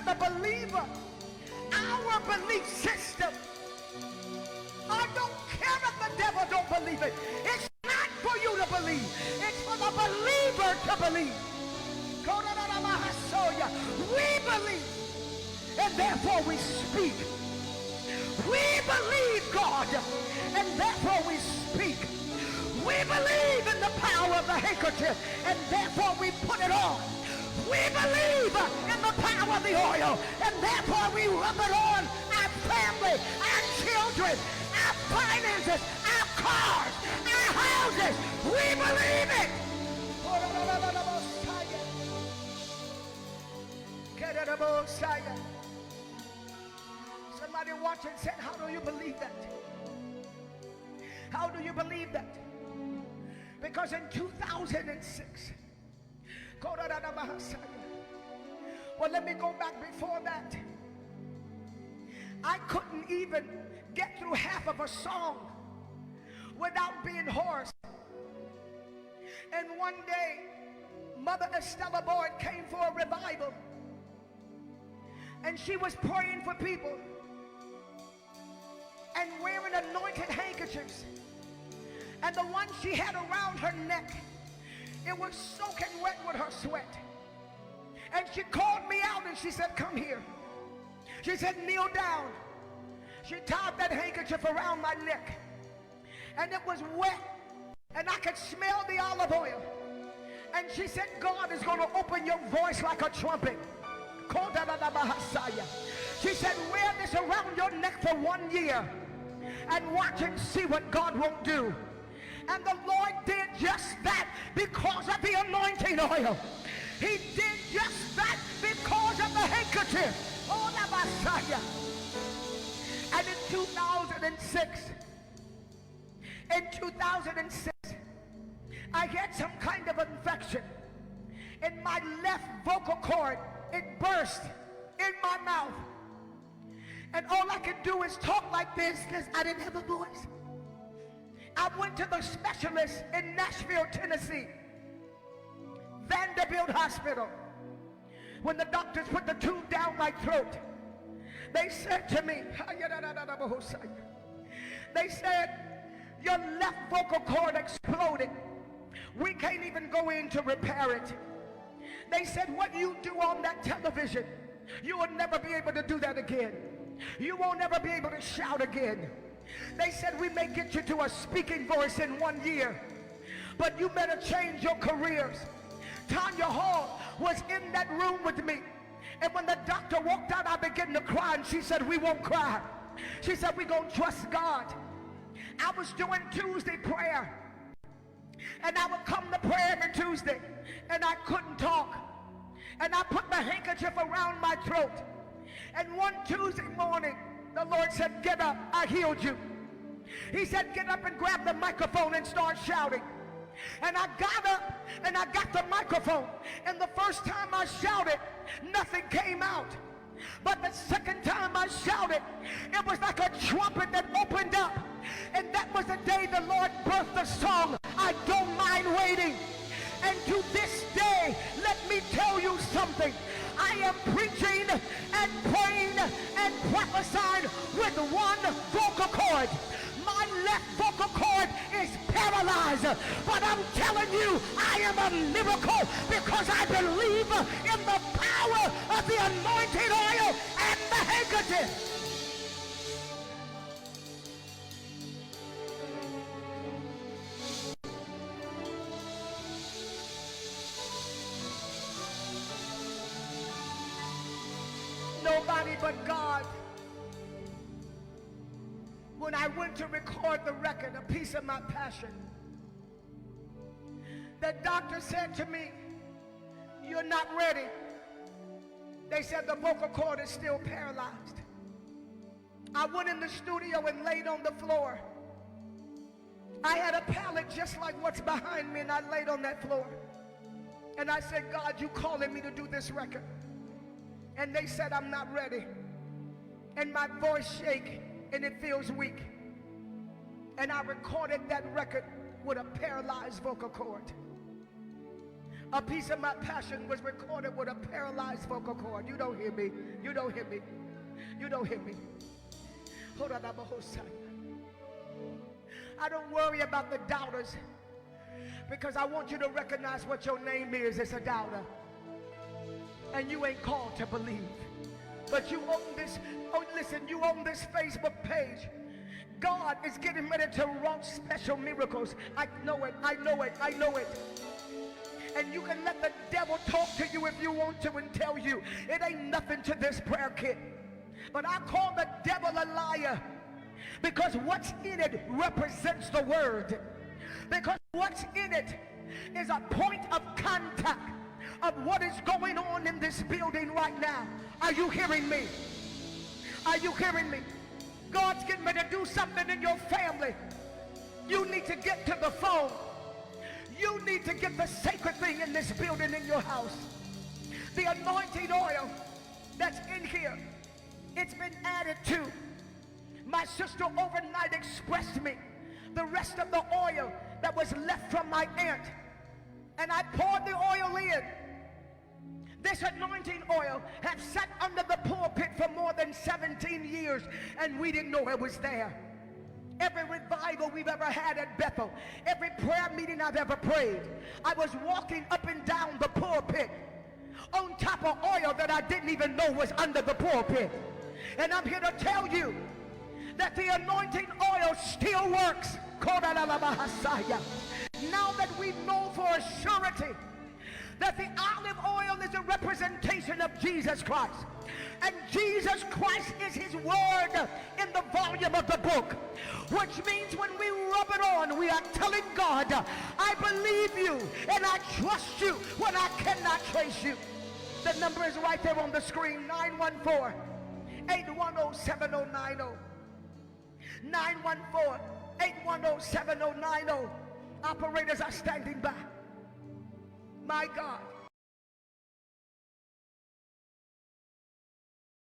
the believer, our belief system, I don't care if the devil don't believe it. It's not for you to believe. It's for the believer to believe. We believe, and therefore we speak. We believe God, and therefore we speak. We believe in the power of the handkerchief, and therefore we put it on. We believe in the power of the oil, and therefore we rub it on our family, our children, our finances, our cars, our houses. We believe it. Somebody watching said, how do you believe that? How do you believe that? Because in 2006, well, let me go back before that. I couldn't even get through half of a song without being hoarse. And one day, Mother Estella Boyd came for a revival. And she was praying for people and wearing anointed handkerchiefs. And the one she had around her neck, it was soaking wet with her sweat. And she called me out and she said, come here. She said, kneel down. She tied that handkerchief around my neck. And it was wet. And I could smell the olive oil. And she said, God is going to open your voice like a trumpet. She said, wear this around your neck for 1 year and watch and see what God won't do. And the Lord did just that because of the anointing oil. He did just that because of the handkerchief. Oh, the Messiah. And in 2006, I had some kind of infection in my left vocal cord. It burst in my mouth. And all I could do is talk like this because I didn't have a voice. I went to the specialist in Nashville, Tennessee, Vanderbilt Hospital. When the doctors put the tube down my throat, they said to me, they said, your left vocal cord exploded. We can't even go in to repair it. They said, what you do on that television, you will never be able to do that again. You won't ever be able to shout again. They said, we may get you to a speaking voice in 1 year, but you better change your careers. Tanya Hall was in that room with me. And when the doctor walked out, I began to cry. And she said, we won't cry. She said, we're going to trust God. I was doing Tuesday prayer. And I would come to prayer every Tuesday. And I couldn't talk. And I put the handkerchief around my throat. And one Tuesday morning, the Lord said, get up, I healed you. He said, get up and grab the microphone and start shouting. And I got up and I got the microphone. And the first time I shouted, nothing came out. But the second time I shouted, it was like a trumpet that opened up. And that was the day the Lord birthed the song, I Don't Mind Waiting. And to this day, let me tell you something. I am preaching and praying and prophesying with one vocal cord. My left vocal cord is paralyzed, but I'm telling you, I am a miracle because I believe in the power of the anointing oil and the handkerchief. Nobody but God. When I went to record the record, A Piece of My Passion, the doctor said to me, you're not ready. They said the vocal cord is still paralyzed. I went in the studio and laid on the floor. I had a pallet just like what's behind me, and I laid on that floor. And I said, God, you calling me to do this record? And they said, I'm not ready. And my voice shake and it feels weak. And I recorded that record with a paralyzed vocal cord. A piece of my passion was recorded with a paralyzed vocal cord. You don't hear me. You don't hear me. You don't hear me. Hold on, I don't worry about the doubters, because I want you to recognize what your name is. It's a doubter. And you ain't called to believe. But you own this, oh listen, you own this Facebook page. God is getting ready to wrought special miracles. I know it, I know it, I know it. And you can let the devil talk to you if you want to and tell you it ain't nothing to this prayer kit. But I call the devil a liar, because what's in it represents the word. Because what's in it is a point of contact of what is going on in this building right now. Are you hearing me? Are you hearing me? God's getting ready to do something in your family. You need to get to the phone. You need to get the sacred thing in this building in your house. The anointing oil that's in here, it's been added to. My sister overnight expressed me the rest of the oil that was left from my aunt, and I poured the oil in. This anointing oil had sat under the pulpit for more than 17 years, and we didn't know it was there. Every revival we've ever had at Bethel, every prayer meeting I've ever prayed, I was walking up and down the pulpit on top of oil that I didn't even know was under the pulpit. And I'm here to tell you that the anointing oil still works. Now that we know for a surety that the olive oil is a representation of Jesus Christ, and Jesus Christ is his word in the volume of the book, which means when we rub it on, we are telling God, I believe you and I trust you when I cannot trace you. The number is right there on the screen, 914-810-7090. 914-810-7090. Operators are standing by. My God.